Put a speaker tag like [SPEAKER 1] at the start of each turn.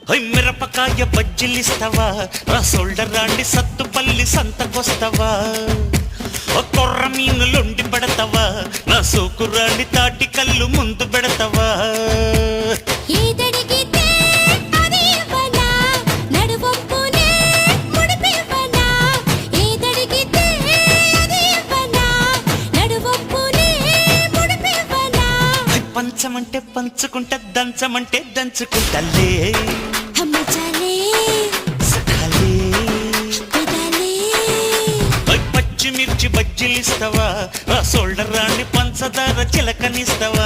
[SPEAKER 1] మిరపకాయ బజ్జిలిస్తావా రా సోల్డర్ రాండి సత్తుపల్లి సంతకొస్తావా కొర్ర మీనులుండి పెడతావా నా సోకురాండి తాటి కళ్ళు ముందు పెడతావా పంచమంటే పంచుకుంటా దంచమంటే దంచుకుంటలే పచ్చిమిర్చి బజ్జిలిస్తావా ఆ సోల్డర్ రాండి పంచదార చిలకనిస్తావా